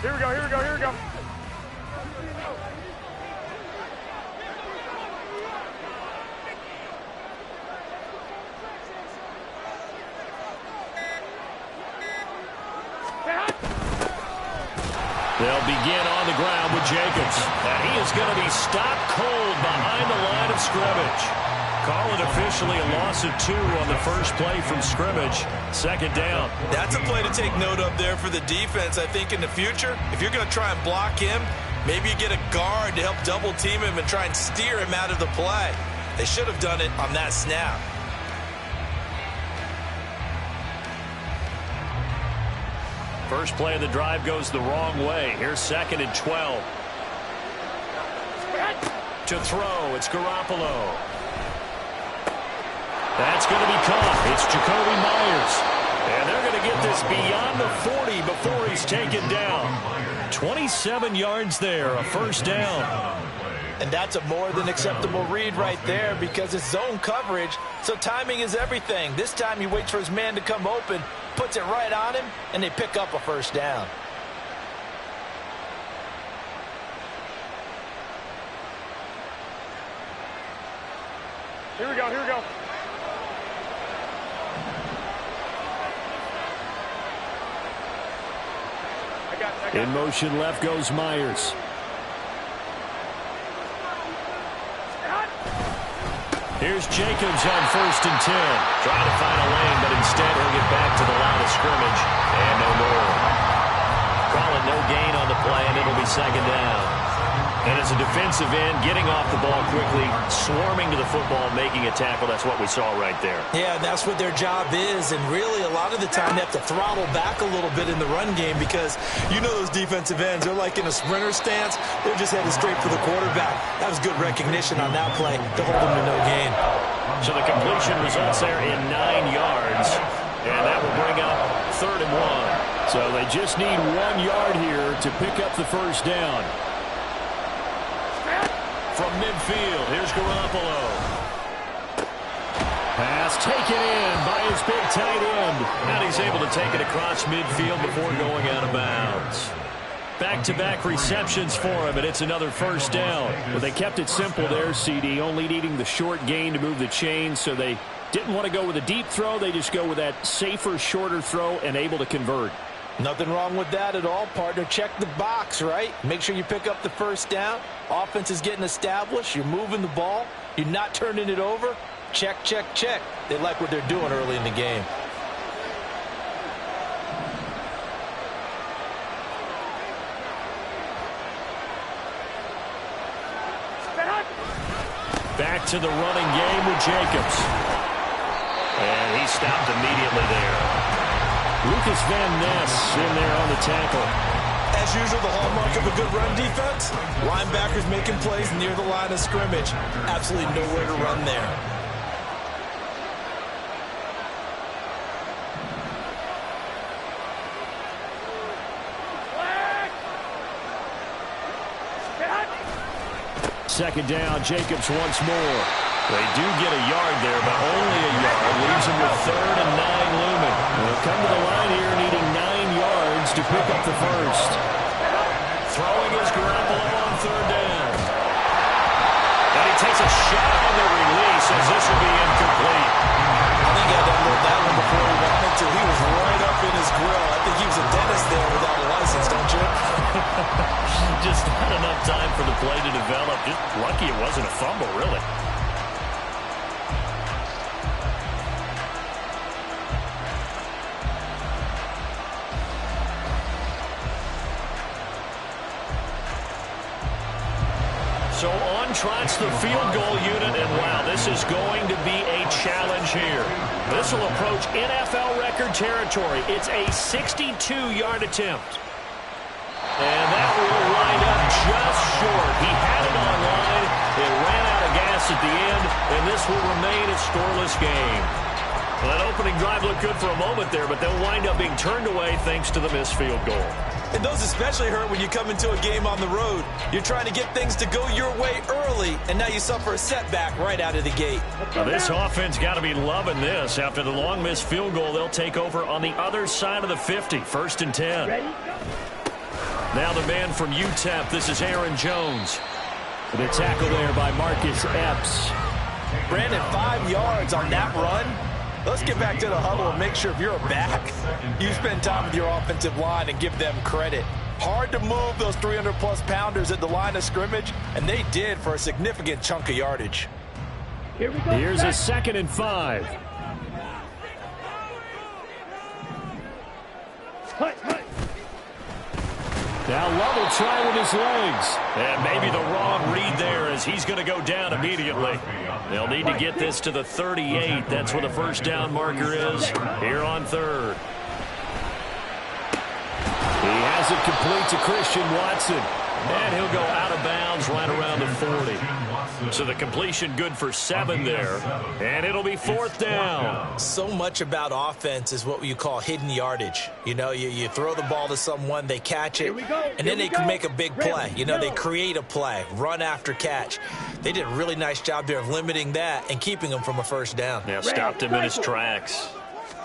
Here we go, here we go, here we go. They'll begin on the ground with Jacobs. And he is going to be stopped cold behind the line of scrimmage. Call it officially a loss of 2 on the first play from scrimmage. Second down. That's a play to take note of there for the defense. I think in the future, if you're going to try and block him, maybe you get a guard to help double team him and try and steer him out of the play. They should have done it on that snap. First play of the drive goes the wrong way. Here's 2nd and 12. To throw, it's Garoppolo. That's going to be caught. It's Jacoby Myers. And they're going to get this beyond the 40 before he's taken down. 27 yards there, a first down. And that's a more than acceptable read right there because it's zone coverage, so timing is everything. This time he waits for his man to come open, puts it right on him, and they pick up a first down. Here we go, here we go. In motion left goes Myers. Here's Jacobs on 1st and 10. Trying to find a lane, but instead he'll get back to the line of scrimmage. And no more. Calling no gain on the play, and it'll be 2nd down. And as a defensive end, getting off the ball quickly, swarming to the football, making a tackle, that's what we saw right there. Yeah, that's what their job is, and really a lot of the time they have to throttle back a little bit in the run game because you know those defensive ends, they're like in a sprinter stance. They're just headed straight for the quarterback. That was good recognition on that play to hold them to no gain. So the completion results there in 9 yards, and that will bring up 3rd and 1. So they just need 1 yard here to pick up the first down. From midfield, here's Garoppolo. Pass taken in by his big tight end. And he's able to take it across midfield before going out of bounds. Back-to-back receptions for him, and it's another first down. But they kept it simple there, CD, only needing the short gain to move the chains, so they didn't want to go with a deep throw. They just go with that safer, shorter throw and able to convert. Nothing wrong with that at all, partner. Check the box, right? Make sure you pick up the first down. Offense is getting established. You're moving the ball. You're not turning it over. Check, check, check. They like what they're doing early in the game. Back to the running game with Jacobs. And he stopped immediately there. Lucas Van Ness in there on the tackle. As usual, the hallmark of a good run defense, linebackers making plays near the line of scrimmage. Absolutely nowhere to run there. Second down, Jacobs once more. They do get a yard there, but only a yard. Leaves them with 3rd and 9 looming. They'll come to the line here needing 9 yards to pick up the first. Throwing is Garoppolo on 3rd down. And he takes a shot on the release as this will be incomplete. I think he had to unload that one before he wanted to. He was right up in his grill. I think he was a dentist there without a license, don't you? Just not enough time for the play to develop. Just lucky it wasn't a fumble, really. So on trots the field goal unit, and wow, this is going to be a challenge here. This will approach NFL record territory. It's a 62-yard attempt. And that will wind up just short. He had it on line. It ran out of gas at the end, and this will remain a scoreless game. Well, that opening drive looked good for a moment there, but they'll wind up being turned away thanks to the missed field goal. And those especially hurt when you come into a game on the road. You're trying to get things to go your way early, and now you suffer a setback right out of the gate. Now, this offense got to be loving this. After the long missed field goal, they'll take over on the other side of the 50. 1st and 10. Ready? Now the man from UTEP, this is Aaron Jones. The tackle there by Marcus Epps. Brandon, 5 yards on that run. Let's get back to the huddle and make sure if you're a back, you spend time with your offensive line and give them credit. Hard to move those 300-plus pounders at the line of scrimmage, and they did for a significant chunk of yardage. Here we go. Here's a 2nd and 5. Now Love will try with his legs. And maybe the wrong read there as he's going to go down immediately. They'll need to get this to the 38. That's where the first down marker is here on 3rd. He has it complete to Christian Watson. And he'll go out of bounds right around the 40. So the completion good for 7 there. And it'll be 4th down. So much about offense is what you call hidden yardage. You know, you throw the ball to someone, they catch it, and then they can make a big play. You know, they create a play, run after catch. They did a really nice job there of limiting that and keeping him from a first down. Yeah, stopped him in his tracks.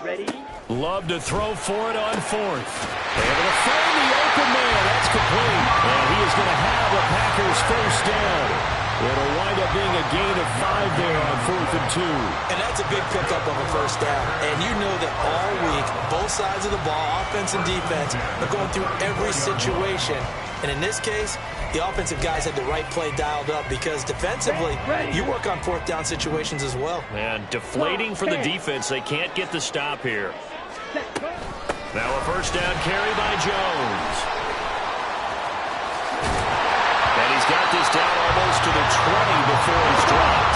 Ready? Love to throw for it on 4th. Able to find the open man. That's complete. And he is going to have the Packers first down. It'll wind up being a gain of 5 there on 4th and 2. And that's a big pickup of a first down. And you know that all week, both sides of the ball, offense and defense, are going through every situation. And in this case, the offensive guys had the right play dialed up because defensively, you work on 4th down situations as well. And deflating for the defense. They can't get the stop here. Now a first down carry by Jones. And he's got this down almost to the 20 before he's dropped.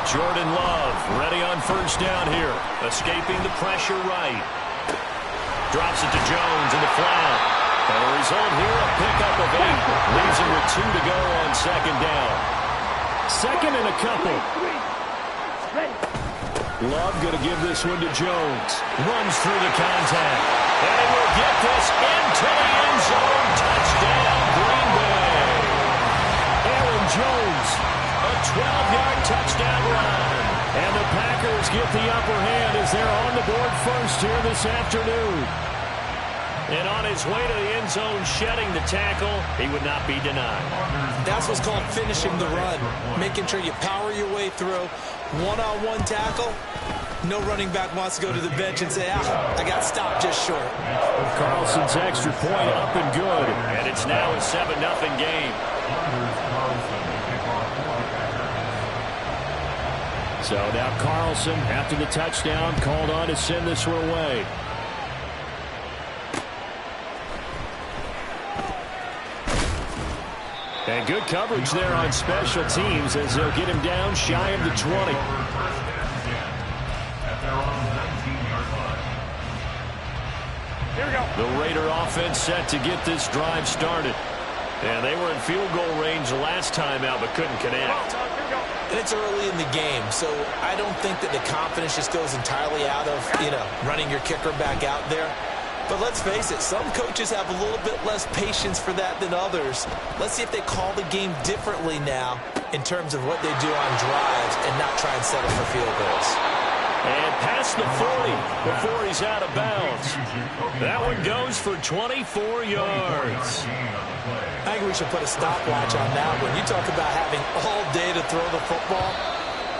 Jordan Love ready on first down here. Escaping the pressure right. Drops it to Jones in the flat. And the result here, a pickup of 8. Leaves him with 2 to go on 2nd down. 2nd and a couple. Love going to give this one to Jones. Runs through the contact. And he will get this into the end zone. Touchdown, Green Bay. Aaron Jones, a 12-yard touchdown run. And the Packers get the upper hand as they're on the board first here this afternoon. And on his way to the end zone, shedding the tackle, he would not be denied. That's what's called finishing the run. Making sure you power your way through. One-on-one tackle. No running back wants to go to the bench and say, I got stopped just short. Carlson's extra point up and good. And it's now a 7-0 game. So now Carlson, after the touchdown, called on to send this one away. And good coverage there on special teams as they'll get him down shy of the 20. Here we go. The Raider offense set to get this drive started. And they were in field goal range last time out but couldn't connect. And it's early in the game, so I don't think that the confidence just goes entirely out of, running your kicker back out there. But let's face it, some coaches have a little bit less patience for that than others. Let's see if they call the game differently now in terms of what they do on drives and not try and settle for field goals. And past the 40 before he's out of bounds. That one goes for 24 yards. I think we should put a stopwatch on that one. You talk about having all day to throw the football,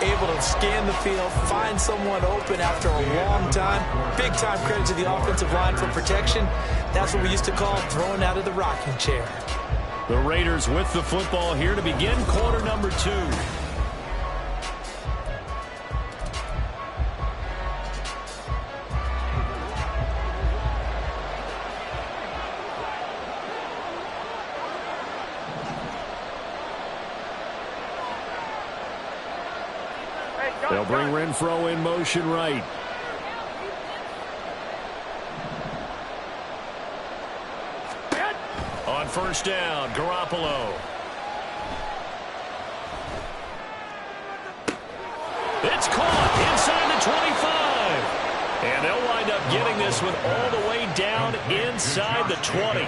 able to scan the field, find someone open after a long time. Big time credit to the offensive line for protection. That's what we used to call throwing out of the rocking chair. The Raiders with the football here to begin quarter number 2. They'll bring Renfro in motion right. On first down, Garoppolo. It's caught inside the 25. And they'll wind up getting this one all the way down inside the 20.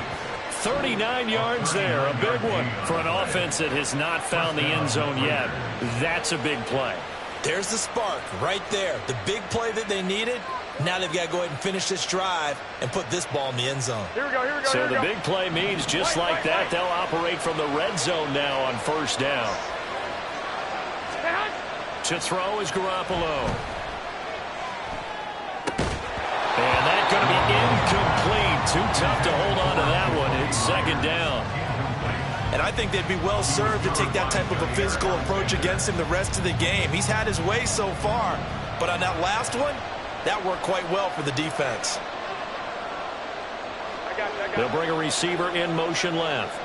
39 yards there, a big one for an offense that has not found the end zone yet. That's a big play. There's the spark right there. The big play that they needed. Now they've got to go ahead and finish this drive and put this ball in the end zone. Here we go, here we go. So the big play means just like that, they'll operate from the red zone now on first down. To throw is Garoppolo. And that's going to be incomplete. Too tough to hold on to that one. It's second down. And I think they'd be well served to take that type of a physical approach against him the rest of the game. He's had his way so far. But on that last one, that worked quite well for the defense. I got you. They'll bring a receiver in motion left.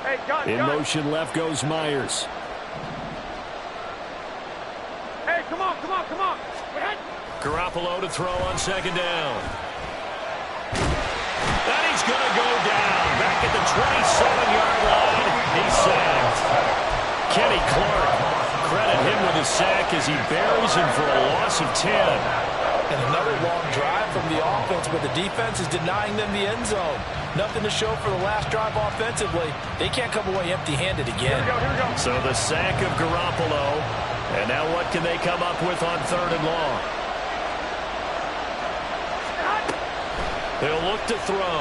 Hey, gun, in motion left goes Myers. Hey, come on. Garoppolo to throw on second down. And he's going to go down. Back at the 27-yard line. He's sacked. Kenny Clark, credit him with his sack as he buries him for a loss of 10. And another long drive from the offense, but the defense is denying them the end zone. Nothing to show for the last drive offensively. They can't come away empty-handed again. Here we go. So the sack of Garoppolo. And now what can they come up with on third and long? They'll look to throw.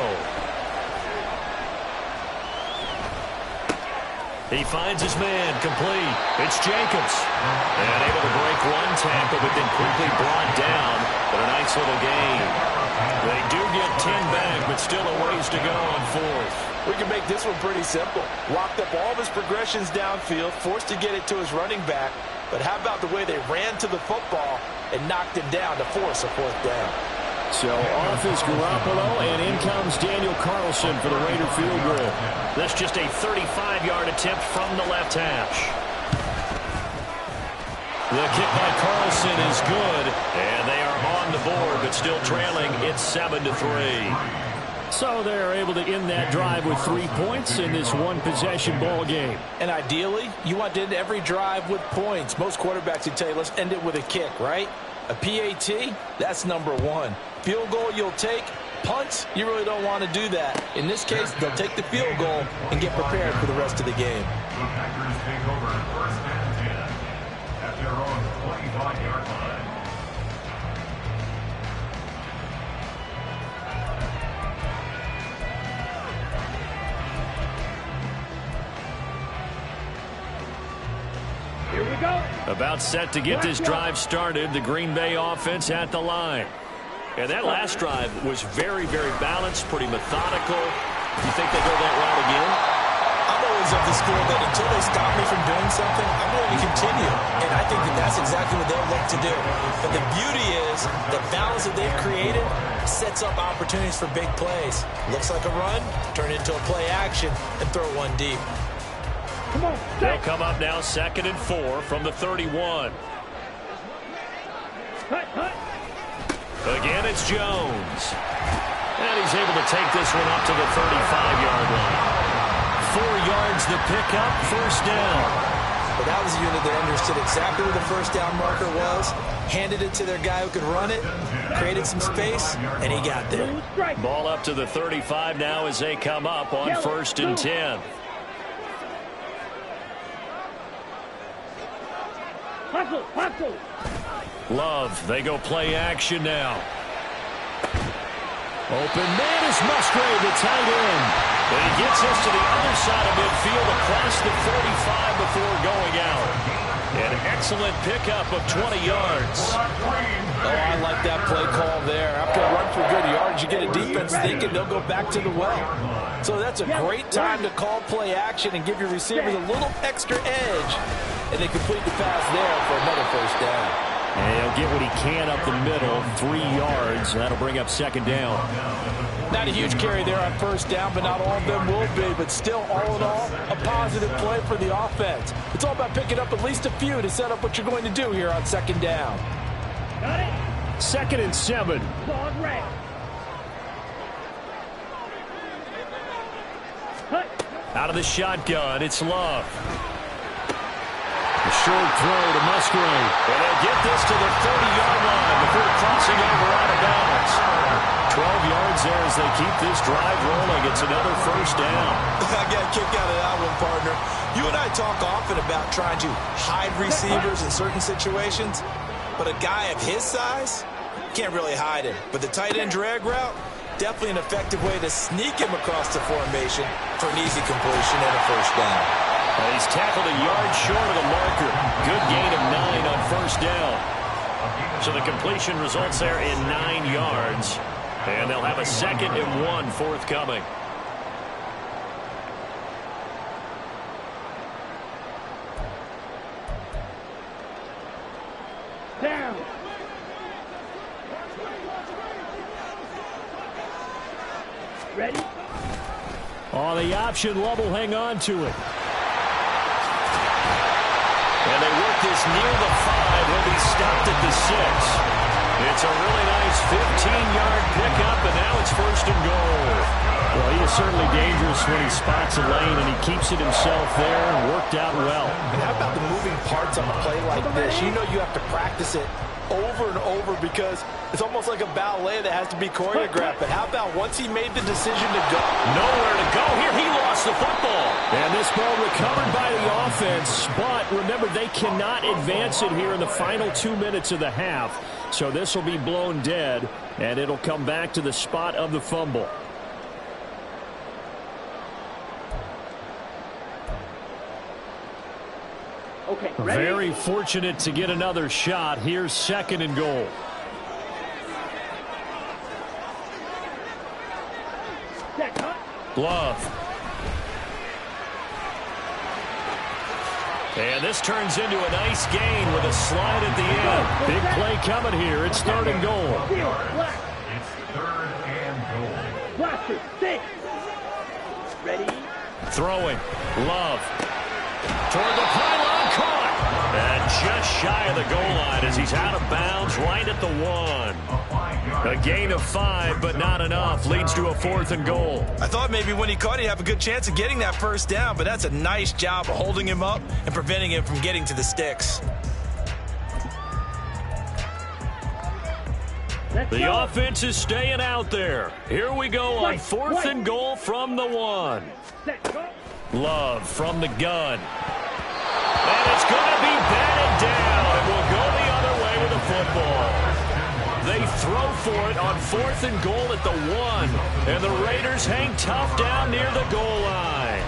He finds his man complete. It's Jacobs. And able to break one tackle, but then quickly brought down. But a nice little gain. They do get 10 back, but still a ways to go on fourth. We can make this one pretty simple. Locked up all of his progressions downfield, forced to get it to his running back. But how about the way they ran to the football and knocked him down to force a fourth down? So off is Garoppolo, and in comes Daniel Carlson for the Raider field goal. That's just a 35-yard attempt from the left hash. The kick by Carlson is good, and they are on the board, but still trailing. It's 7-3. So they're able to end that drive with 3 points in this one-possession ball game. And ideally, you want to end every drive with points. Most quarterbacks would tell you, let's end it with a kick, right? A PAT, that's number one. Field goal you'll take. Punts, you really don't want to do that. In this case, they'll take the field goal and get prepared for the rest of the game. The Packers take over first and 10 at their own 25-yard line. Here we go. About set to get this drive started, the Green Bay offense at the line. And that last drive was very, very balanced, pretty methodical. You think they go that route again? I'm always of the school that until they stop me from doing something, I'm going to continue. And I think that that's exactly what they'll look to do. But the beauty is the balance that they've created sets up opportunities for big plays. Looks like a run, turn it into a play action, and throw one deep. Come on. They'll come up now 2nd and 4 from the 31. Again, it's Jones. And he's able to take this one up to the 35-yard line. 4 yards the pickup, first down. But that was a unit that understood exactly where the first down marker was, handed it to their guy who could run it, created some space, and he got there. Ball up to the 35 now as they come up on 1st and 10. Hustle. Love, they go play action now. Open man is Musgrave, the tight end. And he gets us to the other side of midfield across the 45 before going out. An excellent pickup of 20 yards. Oh, I like that play call there. After a run for good yards, you get a defense thinking they'll go back to the well. So that's a great time to call play action and give your receivers a little extra edge. And they complete the pass there for another first down. And he'll get what he can up the middle, 3 yards. That'll bring up 2nd down. Not a huge carry there on first down, but not all of them will be. But still, all in all, a positive play for the offense. It's all about picking up at least a few to set up what you're going to do here on 2nd down. Got it. 2nd and 7. Dog red. Out of the shotgun, it's Love. The short throw to Musgrave. And they'll get this to the 30-yard line before crossing over out of bounds. 12 yards there as they keep this drive rolling. It's another first down. I got a kick out of that one, partner. You and I talk often about trying to hide receivers in certain situations, but a guy of his size can't really hide him. But the tight end drag route, definitely an effective way to sneak him across the formation for an easy completion and a first down. He's tackled a yard short of the marker. Good gain of 9 on first down. So the completion results there in 9 yards. And they'll have a 2nd and 1 forthcoming. Down. Ready? On the option, Love will hang on to it. And they work this near the 5. He'll be stopped at the 6. It's a really nice 15-yard pickup, and now it's 1st and goal. Well, he is certainly dangerous when he spots a lane, and he keeps it himself there and worked out well. And how about the moving parts on a play like this? You know you have to practice it over and over because it's almost like a ballet that has to be choreographed. But how about once he made the decision to go? Nowhere to go. Here he lost the football. And this ball recovered by the offense. But remember, they cannot advance it here in the final 2 minutes of the half. So this will be blown dead, and it'll come back to the spot of the fumble. Okay, ready? Very fortunate to get another shot. Here's 2nd and goal. Set, cut. Glove. And this turns into a nice gain with a slide at the end. Big play coming here. It's 3rd and goal. Field, black. It's 3rd and goal. Blaster, 6. Ready? Throwing. Love. Toward the pylon, caught. And just shy of the goal line as he's out of bounds right at the 1. A gain of 5, but not enough. Leads to a 4th and goal. I thought maybe when he caught, he'd have a good chance of getting that first down, but that's a nice job of holding him up and preventing him from getting to the sticks. The offense is staying out there. Here we go on 4th and goal from the 1. Set, cut. Love from the gun. And it's going to be batted down, and we'll go the other way with the football. They throw for it on 4th and goal at the 1, and the Raiders hang tough down near the goal line.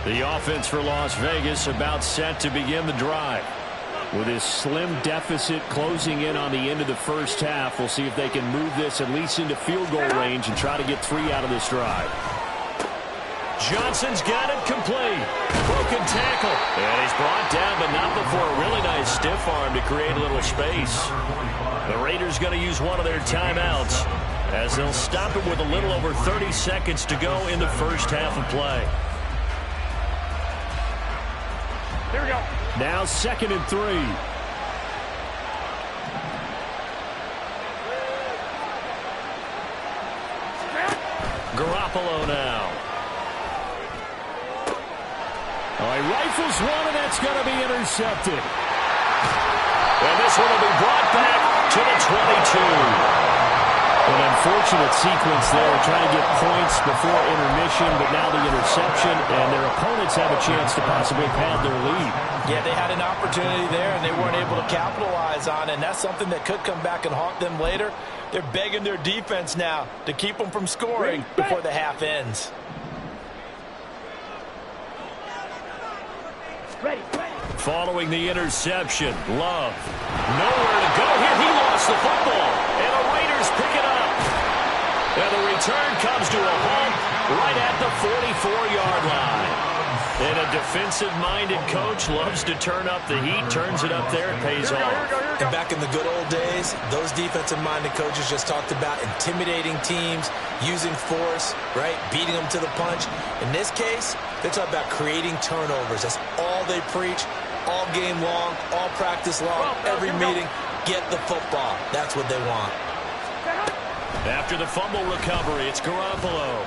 The offense for Las Vegas about set to begin the drive. With his slim deficit closing in on the end of the first half, we'll see if they can move this at least into field goal range and try to get 3 out of this drive. Johnson's got it complete. Broken tackle. And he's brought down, but not before a really nice stiff arm to create a little space. The Raiders going to use one of their timeouts as they'll stop him with a little over 30 seconds to go in the first half of play. Here we go. Now 2nd and 3. Garoppolo now. Oh, he rifles one, and that's going to be intercepted. And this one will be brought back to the 22. An unfortunate sequence there, trying to get points before intermission, but now the interception, and their opponents have a chance to possibly pad their lead. Yeah, they had an opportunity there, and they weren't able to capitalize on it, and that's something that could come back and haunt them later. They're begging their defense now to keep them from scoring before the half ends. Ready. Following the interception, Love. Nowhere to go here. He lost the football, and the Raiders pick it up. And the return comes to a halt right at the 44-yard line. And a defensive-minded coach loves to turn up the heat, turns it up there, and pays off. And back in the good old days, those defensive-minded coaches just talked about intimidating teams, using force, right, beating them to the punch. In this case, they're talking about creating turnovers. That's all they preach, all game long, all practice long, every meeting. Get the football. That's what they want. After the fumble recovery, it's Garoppolo.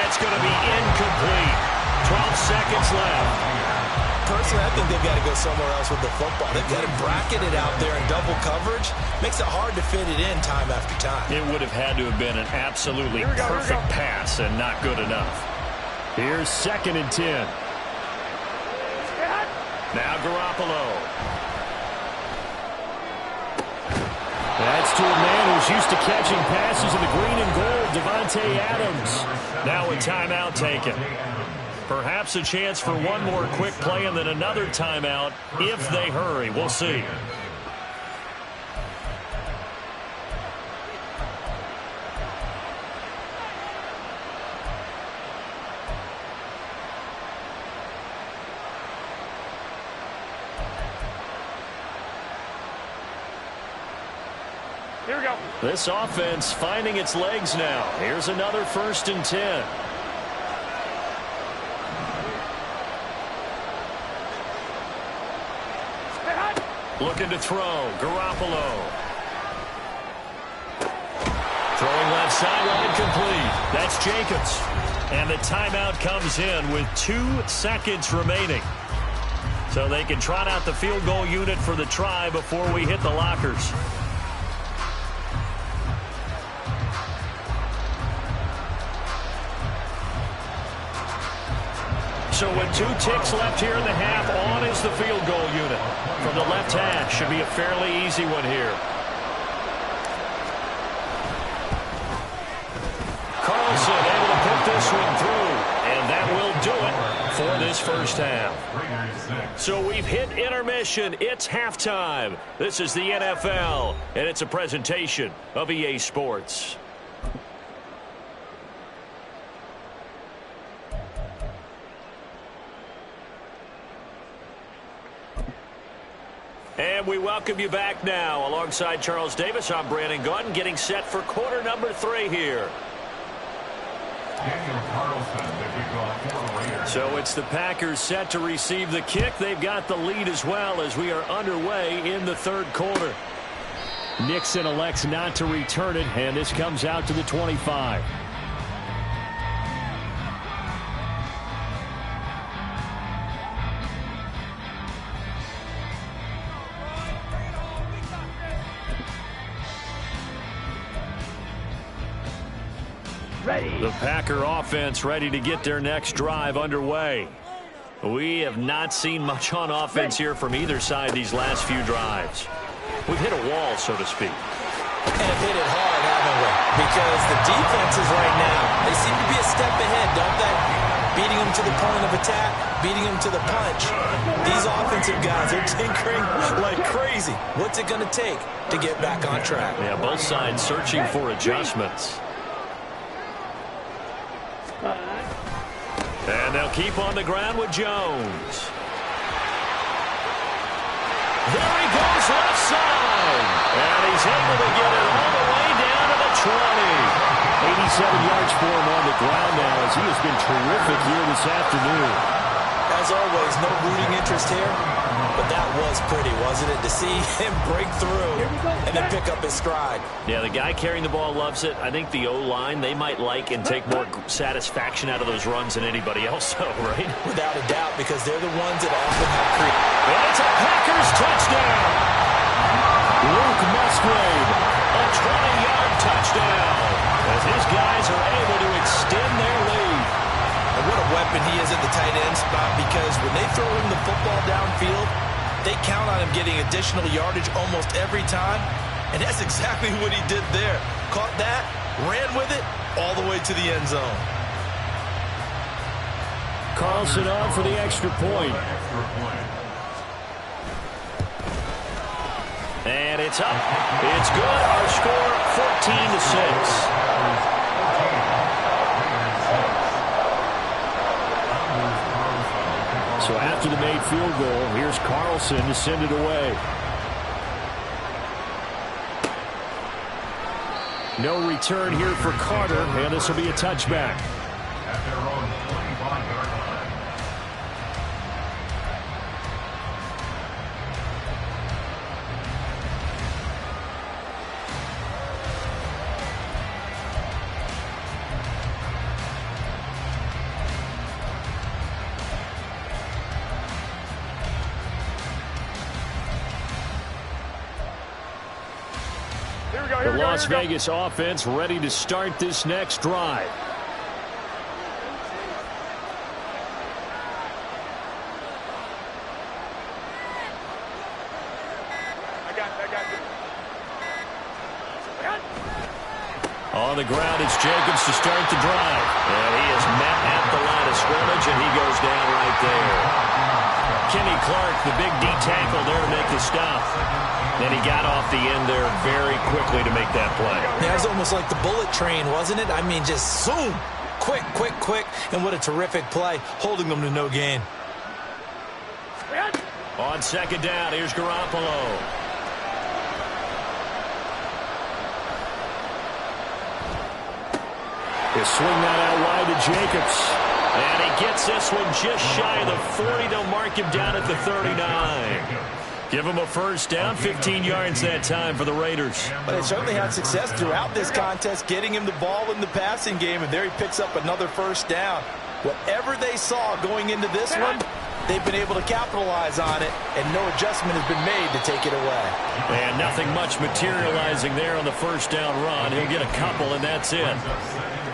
That's going to be incomplete. 12 seconds left. Personally, I think they've got to go somewhere else with the football. They've got it bracketed out there in double coverage. Makes it hard to fit it in time after time. It would have had to have been an absolutely perfect pass and not good enough. Here's 2nd and 10. Now Garoppolo. That's to a man who's used to catching passes in the green and gold, Devontae Adams. Now a timeout taken. Perhaps a chance for one more quick play and then another timeout if they hurry. We'll see. Here we go. This offense finding its legs now. Here's another 1st and 10. Looking to throw. Garoppolo. Throwing left sideline complete. That's Jacobs. And the timeout comes in with 2 seconds remaining. So they can trot out the field goal unit for the try before we hit the lockers. So with 2 ticks left here in the half, on is the field goal unit. From the left hash, should be a fairly easy one here. Carlson able to put this one through, and that will do it for this first half. So we've hit intermission. It's halftime. This is the NFL, and it's a presentation of EA Sports. And we welcome you back now. Alongside Charles Davis, I'm Brandon Gunn, getting set for quarter number 3 here. So it's the Packers set to receive the kick. They've got the lead as well as we are underway in the 3rd quarter. Nixon elects not to return it, and this comes out to the 25. The Packer offense ready to get their next drive underway. We have not seen much on offense here from either side these last few drives. We've hit a wall, so to speak. And have hit it hard, haven't we? Because the defenses right now, they seem to be a step ahead, don't they? Beating them to the point of attack, beating them to the punch. These offensive guys are tinkering like crazy. What's it going to take to get back on track? Yeah, both sides searching for adjustments. And they'll keep on the ground with Jones. There he goes left side. And he's able to get it all the way down to the 20. 87 yards for him on the ground now as he has been terrific here this afternoon. As always, no rooting interest here, but that was pretty, wasn't it, to see him break through and then pick up his stride. Yeah, the guy carrying the ball loves it. I think the O-line, they might like and take more satisfaction out of those runs than anybody else, though, right? Without a doubt, because they're the ones that often have created. And it's a Packers touchdown. Luke Musgrave, a 20-yard touchdown, as his guys are able to extend their lead. And what a weapon he is at the tight end spot, because when they throw him the football downfield, they count on him getting additional yardage almost every time. And that's exactly what he did there. Caught that, ran with it, all the way to the end zone. Carlson on for the extra point. And it's up. It's good. Our score, 14-6. So after the made field goal, here's Carlson to send it away. No return here for Carter, and this will be a touchback. At their own 25-yard line. The Las Vegas offense ready to start this next drive. On the ground, it's Jacobs to start the drive. And he is met at the line of scrimmage, and he goes down right there. Kenny Clark, the big D tackle there to make the stop. And he got off the end there very quickly to make that play. Yeah, it was almost like the bullet train, wasn't it? I mean, just zoom. Quick, quick, quick. And what a terrific play, holding them to no gain. On second down, here's Garoppolo. He'll swing that out wide to Jacobs. And he gets this one just shy of the 40. They'll mark him down at the 39. Give him a first down, 15 yards that time for the Raiders. But they certainly had success throughout this contest, getting him the ball in the passing game, and there he picks up another first down. Whatever they saw going into this one, they've been able to capitalize on it, and no adjustment has been made to take it away. And nothing much materializing there on the first down run. He'll get a couple, and that's it.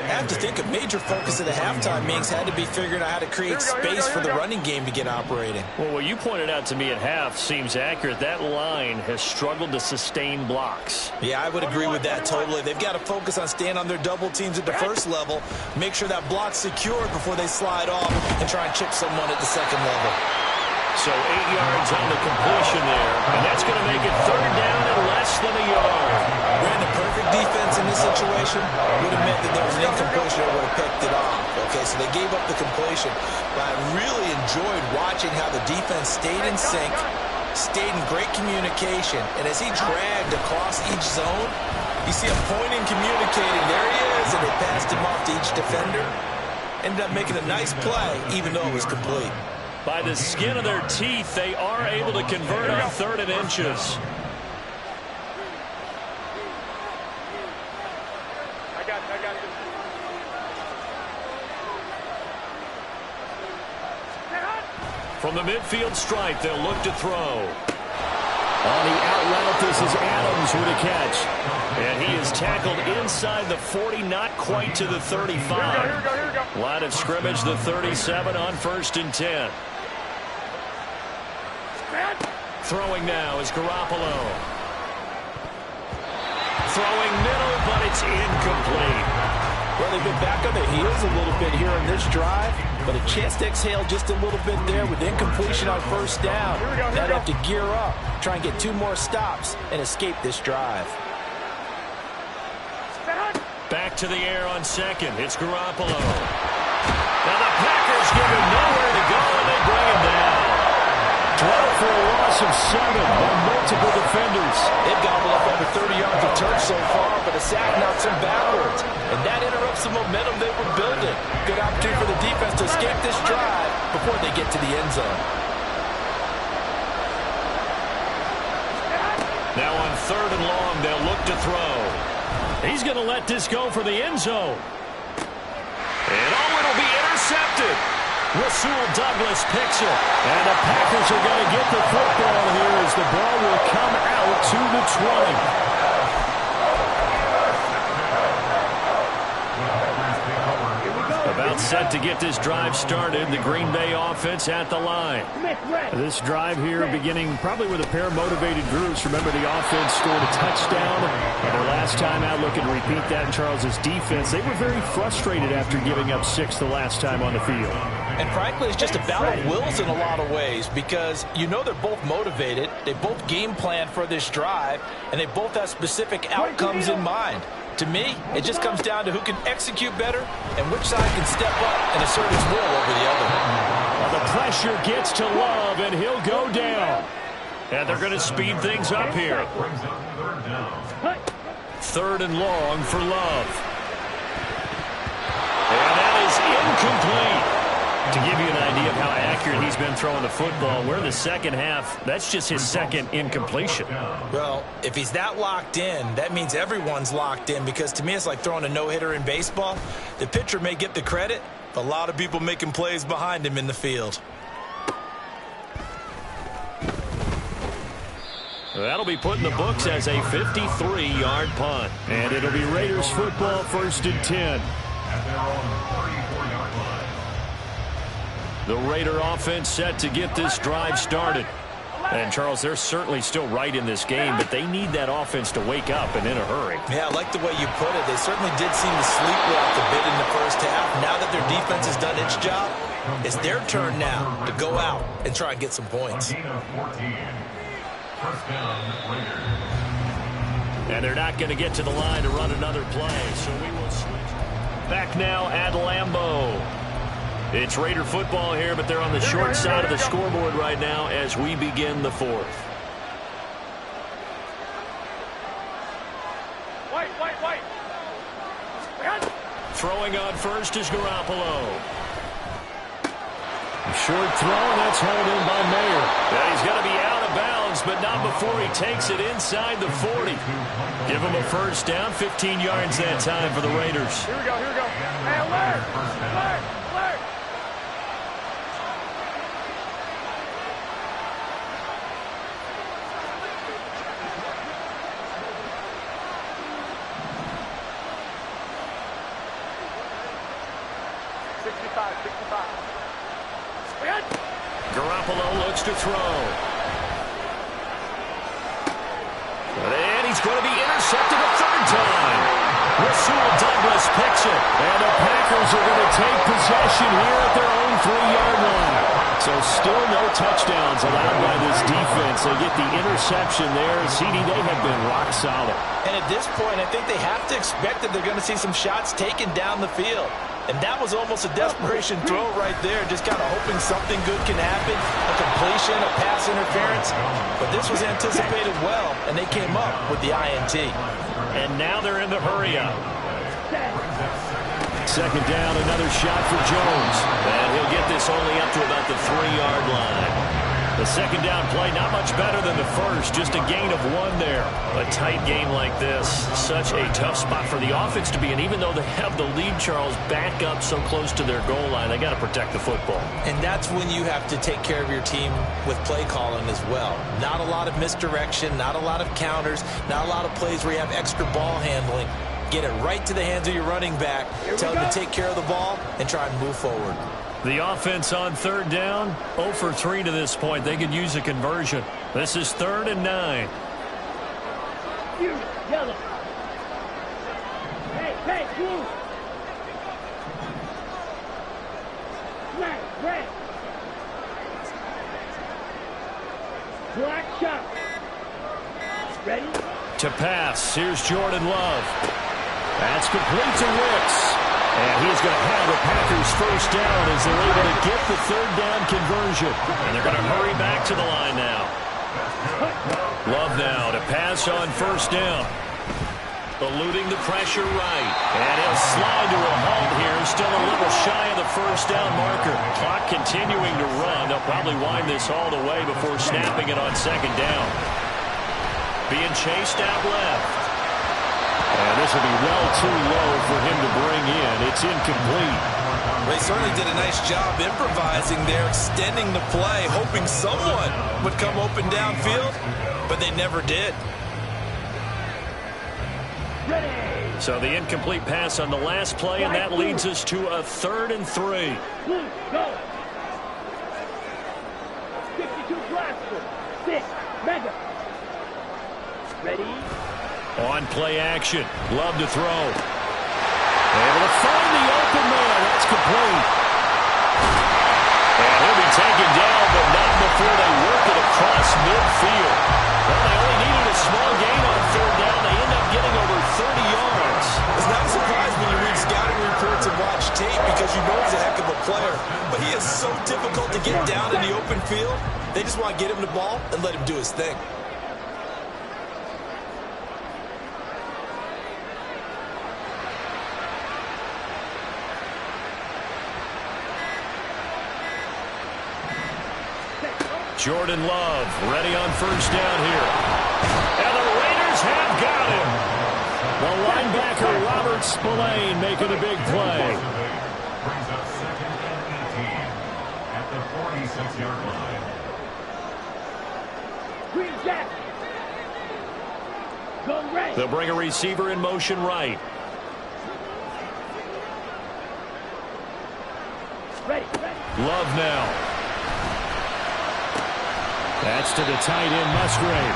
I have to think a major focus of the halftime meetings had to be figuring out how to create space for the running game to get operating. Well, what you pointed out to me at half seems accurate. That line has struggled to sustain blocks. Yeah, I would agree with that totally. They've got to focus on staying on their double teams at the first level, make sure that block's secured before they slide off and try and chip someone at the second level. So 8 yards on the completion there, and that's going to make it third down and less than a yard. Ran the perfect defense in this situation would have meant that there was an incompletion that would have picked it off. Okay, so they gave up the completion. But I really enjoyed watching how the defense stayed in sync, stayed in great communication, and as he dragged across each zone, you see him pointing, communicating. There he is, and they passed him off to each defender. Ended up making a nice play, even though it was complete. By the skin of their teeth, they are able to convert on 3rd and inches. I got it. From the midfield stripe, they'll look to throw. On the out route, this is Adams with a catch. And he is tackled inside the 40, not quite to the 35. Here we go. Line of scrimmage, the 37 on 1st and 10. Throwing now is Garoppolo. Throwing middle, but it's incomplete. Well, they've been back on their heels a little bit here in this drive, but a chance to exhale just a little bit there with incompletion on first down. They'd have to gear up, try and get 2 more stops, and escape this drive. Back to the air on second. It's Garoppolo. Now the Packers give him nowhere to go, and they bring him down. 12 for a loss of 7 on multiple defenders. They've gobbled up over 30 yards of turf so far, but a sack knocks them backwards. And that interrupts the momentum they were building. Good opportunity for the defense to escape this drive before they get to the end zone. Now on 3rd and long, they'll look to throw. He's going to let this go for the end zone. And it'll be intercepted. Rasul Douglas picks it. And the Packers are going to get the football here as the ball will come out to the 20. About set to get this drive started. The Green Bay offense at the line. This drive here beginning probably with a pair of motivated groups. Remember, the offense scored a touchdown. And their last time out, looking to repeat that in Charles's defense. They were very frustrated after giving up 6 the last time on the field. And frankly, it's just a battle of wills in a lot of ways because you know they're both motivated. They both game plan for this drive, and they both have specific outcomes in mind. To me, it just comes down to who can execute better and which side can step up and assert its will over the other. Well, the pressure gets to Love, and he'll go down. And they're going to speed things up here. 3rd and long for Love. And that is incomplete. To give you an idea of how accurate he's been throwing the football, we're in the second half. That's just his second incompletion. Well, if he's that locked in, that means everyone's locked in because to me it's like throwing a no-hitter in baseball. The pitcher may get the credit, but a lot of people making plays behind him in the field. That'll be put in the books as a 53-yard punt. And it'll be Raiders football, 1st and 10. At their own 34-yard line. The Raider offense set to get this drive started. And, Charles, they're certainly still right in this game, but they need that offense to wake up and in a hurry. Yeah, I like the way you put it. They certainly did seem to sleepwalk a bit in the first half. Now that their defense has done its job, it's their turn now to go out and try and get some points. A gain of 14. First down, Raiders. And they're not going to get to the line to run another play, so we will switch. Back now at Lambeau. It's Raider football here, but they're on the short side of the scoreboard right now as we begin the 4th. Wait. Throwing on first is Garoppolo. Short throw, and that's hauled in by Mayer. Yeah, he's going to be out of bounds, but not before he takes it inside the 40. Give him a first down, 15 yards that time for the Raiders. Here we go. Hey, alert! 65. Garoppolo looks to throw. And he's going to be intercepted a 3rd time. Rasul Douglas picks it. And the Packers are going to take possession here at their own 3-yard line. So still no touchdowns allowed by this defense. They get the interception there. CD, they have been rock solid. And at this point, I think they have to expect that they're going to see some shots taken down the field. And that was almost a desperation throw right there, just kind of hoping something good can happen, a completion, a pass interference. But this was anticipated well, and they came up with the INT. And now they're in the hurry-up. 2nd down, another shot for Jones. And he'll get this only up to about the 3-yard line. The 2nd down play, not much better than the first, just a gain of 1 there. A tight game like this, such a tough spot for the offense to be in. Even though they have the lead, Charles, back up so close to their goal line, they got to protect the football. And that's when you have to take care of your team with play calling as well. Not a lot of misdirection, not a lot of counters, not a lot of plays where you have extra ball handling. Get it right to the hands of your running back, tell them to take care of the ball, and try and move forward. The offense on 3rd down, 0 for 3 to this point. They could use a conversion. This is 3rd and 9. Yellow. Hey, blue. Red. Black shot. Ready? To pass, here's Jordan Love. That's complete to Wicks. And he's going to have the Packers' first down as they're able to get the 3rd down conversion. And they're going to hurry back to the line now. Love now to pass on 1st down. Eluding the pressure right. And he'll slide to a halt here. Still a little shy of the 1st down marker. Clock continuing to run. They'll probably wind this all the way before snapping it on 2nd down. Being chased out left. And this will be well too low for him to bring in. It's incomplete. They certainly did a nice job improvising there, extending the play, hoping someone would come open downfield, but they never did. So the incomplete pass on the last play, and that leads us to a 3rd and 3. Go. 62 Glasgow. 6. Mega. Ready? On play action. Love to throw. Able to find the open man. That's complete. And he'll be taken down, but not before they work it across midfield. Well, they only needed a small gain on 3rd down. They end up getting over 30 yards. It's not a surprise when you read scouting reports and watch tape because you know he's a heck of a player. But he is so difficult to get down in the open field. They just want to get him the ball and let him do his thing. Jordan Love ready on 1st down here. And the Raiders have got him. The linebacker Robert Spillane making a big play. Brings up 2nd and 18 at the 46-yard line. Green Jack. Go right. They'll bring a receiver in motion right. Ready. Love now. That's to the tight end, Musgrave.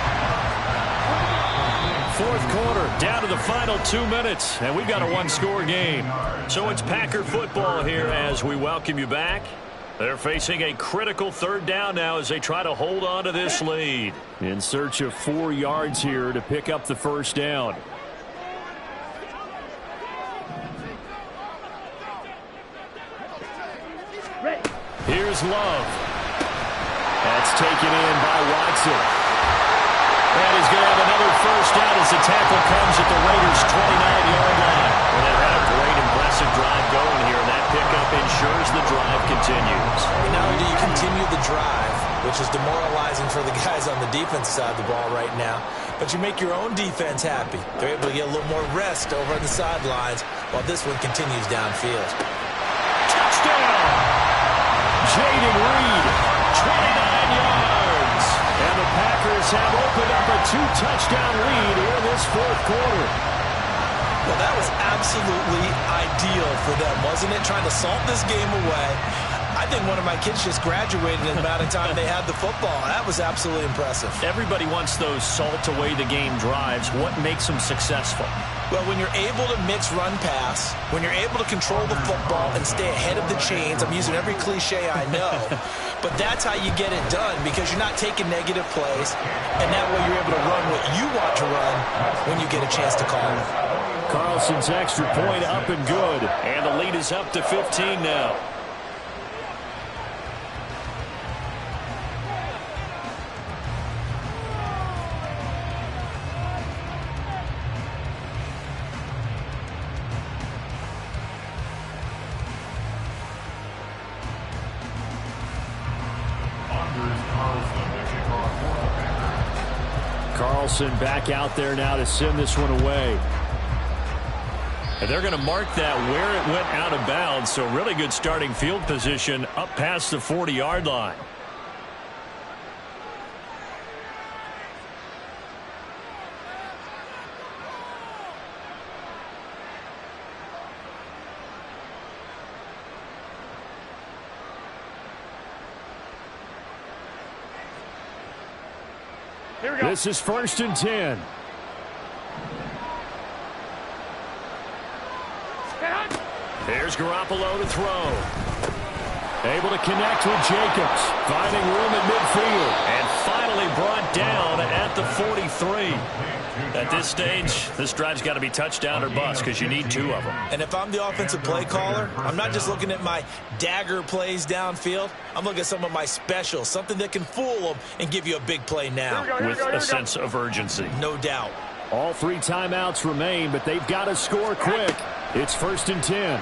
Fourth quarter, down to the final 2 minutes, and we've got a one-score game. So it's Packer football here as we welcome you back. They're facing a critical third down now as they try to hold on to this lead. In search of 4 yards here to pick up the first down. Ready. Here's Love. That's taken in by Watson. And he's going to have another first down as the tackle comes at the Raiders' 29-yard line. Well, they've had a great, impressive drive going here, and that pickup ensures the drive continues. Not only do you continue the drive, which is demoralizing for the guys on the defense side of the ball right now, but you make your own defense happy. They're able to get a little more rest over on the sidelines while this one continues downfield. Touchdown! Jaden Reed, 29 yards. And the Packers have opened up a 2-touchdown lead here in this fourth quarter. Well, that was absolutely ideal for them, wasn't it? Trying to salt this game away. I think one of my kids just graduated in the amount of time they had the football. That was absolutely impressive. Everybody wants those salt-away-the-game drives. What makes them successful? Well, when you're able to mix run-pass, when you're able to control the football and stay ahead of the chains, I'm using every cliche I know, but that's how you get it done because you're not taking negative plays, and that way you're able to run what you want to run when you get a chance to call it. Carlson's extra point up and good, and the lead is up to 15 now. Carlson back out there now to send this one away. And they're going to mark that where it went out of bounds, so really good starting field position up past the 40-yard line. This is 1st and 10. Here's Garoppolo to throw. Able to connect with Jacobs. Finding room at midfield. And finally brought down at the 43. At this stage, this drive's got to be touchdown or bust because you need 2 of them. And if I'm the offensive play caller, I'm not just looking at my dagger plays downfield. I'm looking at some of my specials, something that can fool them and give you a big play now. With a sense of urgency. No doubt. All 3 timeouts remain, but they've got to score quick. It's 1st and 10.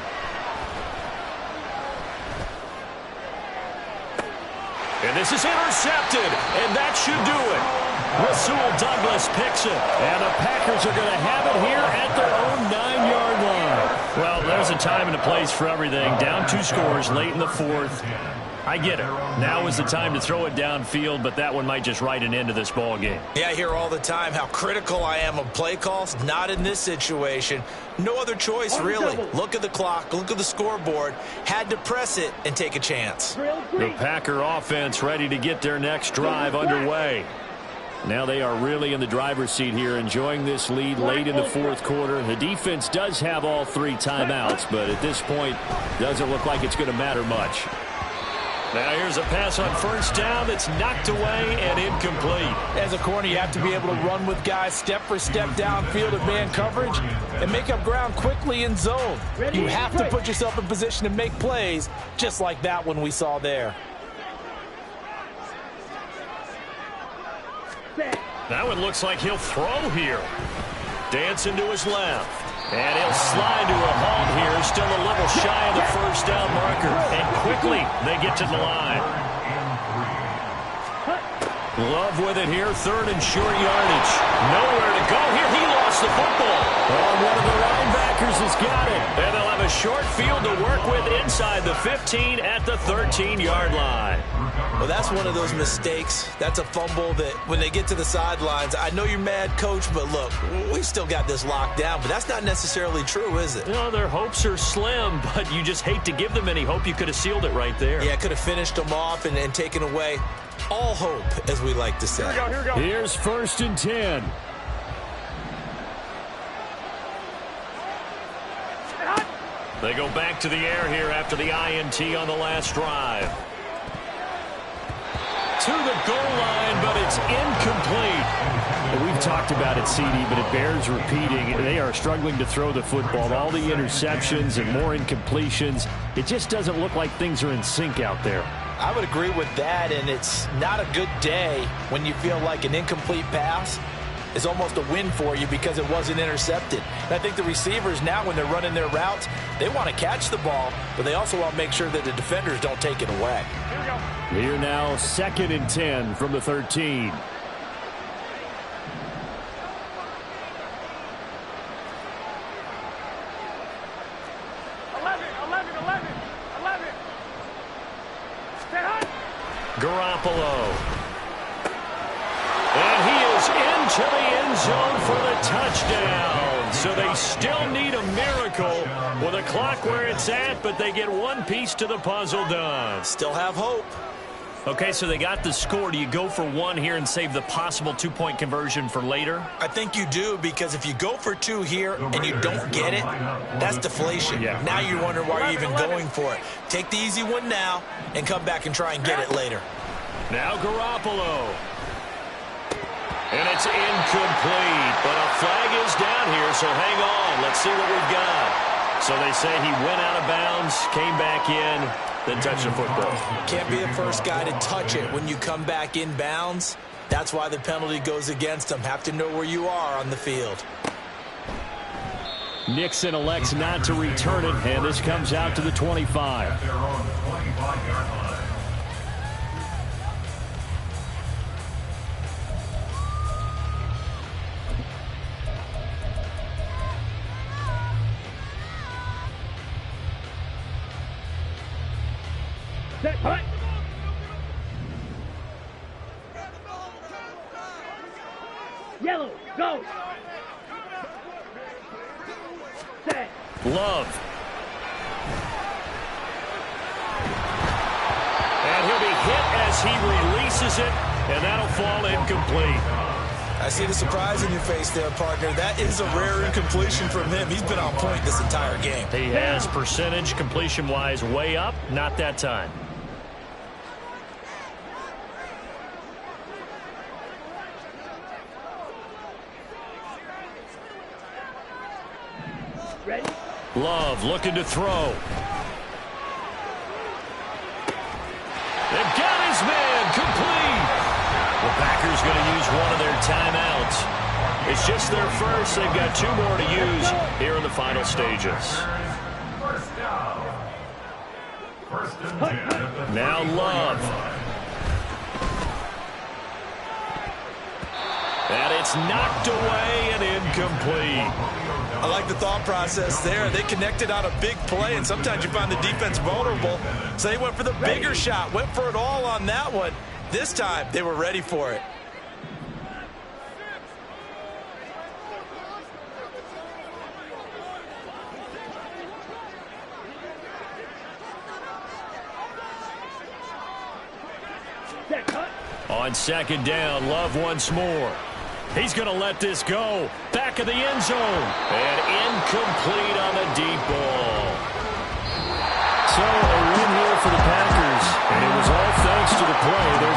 And this is intercepted, and that should do it. Rasul Douglas picks it, and the Packers are going to have it here at their own 9-yard line. Well, there's a time and a place for everything. Down 2 scores late in the fourth. I get it. Now is the time to throw it downfield, but that one might just write an end to this ball game. Yeah, I hear all the time how critical I am of play calls. Not in this situation. No other choice, really. Look at the clock. Look at the scoreboard. Had to press it and take a chance. The Packer offense ready to get their next drive underway. Now they are really in the driver's seat here, enjoying this lead late in the fourth quarter. The defense does have all 3 timeouts, but at this point, doesn't look like it's going to matter much. Now here's a pass on 1st down that's knocked away and incomplete. As a corner, you have to be able to run with guys step for step downfield of man coverage and make up ground quickly in zone. You have to put yourself in position to make plays just like that one we saw there. That one looks like he'll throw here. Dancing to his left. And he'll slide to a halt here. Still a little shy of the first down marker. And quickly they get to the line. Love with it here. 3rd and short yardage. Nowhere to go here. He lost the football. On one of the linebackers. Packers has got it. And they'll have a short field to work with inside the 15 at the 13-yard line. Well, that's one of those mistakes. That's a fumble that when they get to the sidelines, I know you're mad, Coach, but look, we've still got this locked down. But that's not necessarily true, is it? You know, their hopes are slim, but you just hate to give them any hope. You could have sealed it right there. Yeah, could have finished them off and taken away all hope, as we like to say. Here we go. Here's 1st and 10. They go back to the air here after the INT on the last drive. To the goal line, but it's incomplete. And we've talked about it, CD, but it bears repeating. They are struggling to throw the football. All the interceptions and more incompletions. It just doesn't look like things are in sync out there. I would agree with that, and it's not a good day when you feel like an incomplete pass is almost a win for you because it wasn't intercepted. And I think the receivers now, when they're running their routes, they want to catch the ball, but they also want to make sure that the defenders don't take it away. Here now, 2nd and 10 from the 13. Garoppolo. And he is into the end zone for the touchdown. So they still need a miracle with the clock where it's at, but they get one piece to the puzzle done. Still have hope. Okay, so they got the score. Do you go for one here and save the possible two-point conversion for later? I think you do, because if you go for 2 here and you don't get it, that's deflation. Yeah. Now you wonder why you're even going for it. Take the easy one now and come back and try and get it later. Now Garoppolo. And it's incomplete, but a flag is down here, so hang on. Let's see what we've got. So they say he went out of bounds, came back in, then touched the football. Can't be the first guy to touch it when you come back in bounds. That's why the penalty goes against them. Have to know where you are on the field. Nixon elects not to return it, and this comes out to the 25. At their own 25-yard line. Set, cut. Yellow, go. Set. Love. And he'll be hit as he releases it, and that'll fall incomplete. I see the surprise in your face there, partner. That is a rare incompletion from him. He's been on point this entire game. He has percentage completion-wise way up, not that time. Ready? Love looking to throw. They've got his man complete. The Packers going to use one of their timeouts. It's just their first. They've got 2 more to use here in the final stages. First down. 1st and 10. Now Love. And it's knocked away and incomplete. I like the thought process there. They connected on a big play, and sometimes you find the defense vulnerable. So they went for the bigger shot, went for it all on that one. This time, they were ready for it. Set, cut. On 2nd down, Love once more. He's going to let this go. Back of the end zone. And incomplete on the deep